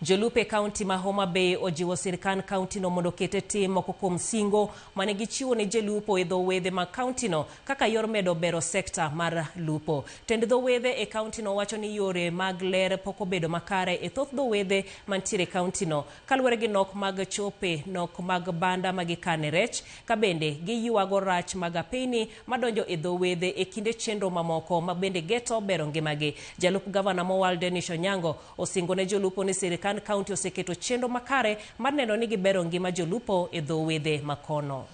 Jolupe County ma Homa Bay ojiwo sirkan county no mondo kete tim moko kuom singo mane gichiwo ne jolupo e dho wedhe ma county no kaka yor medo bero sekta mar lupo. Tend dho wedhe e county no wacho ni yore mag ler pok obedo makare e thoth dho wedhe mantiere county no, kaluwore gi nok mag chope, nok mag banda magikane rech, ka bende giywago rach mag apeyni madonjo e dho wedhe e kinde chenro mamoko ma bende geto bero ngimagi. Jalup gavana Mowal Dennis Onyango osingo ne jolupo ni sirkan county oseketo chenro makare mar neno ni gibero ngima jolupo e dho wedhe makono.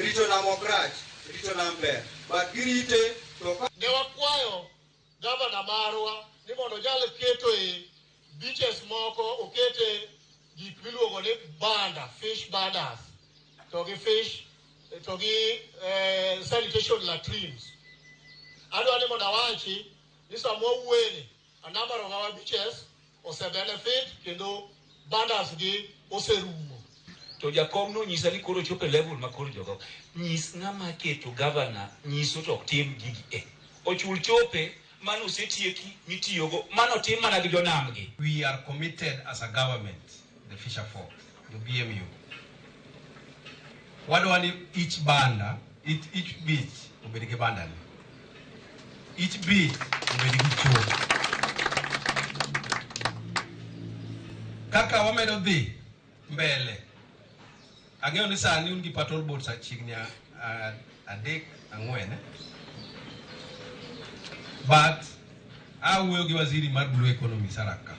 Rito namokrach, rito namber, but girite to ne wakwayo gavana marwa ni mondo nyalo keto e beaches moko okete gik miluongo ni banda, fish bandas, to gi fish, to gi sanitation latrines. Adwa ni mondo awachi ni sama wawuoye a number of our beaches ose benefit kendo bandas gi oserumo. To Jakom no nyisa ni koro chope level ma koro jogo nyis ng'ama keto governor nyiso to tim gigi ochul chope mano osetieki mitiyogo mano tim mana gi jonam gi. We are committed as a government, the Fisher Folk, the BMU. Wadwa ni each banda, each beach obedi gi banda ni. Each beach obedi gi chope. Kaka wamedo dhi mbele. Ageo ni sani ungi patrol boats achigni adek ang'wen. But awuoyo gi waziri mar blue economy Saraka.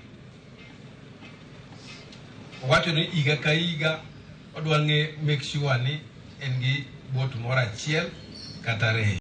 Wacho ni higa ka higa odwa make sure ni en gi boat moro achiel kata ariyo.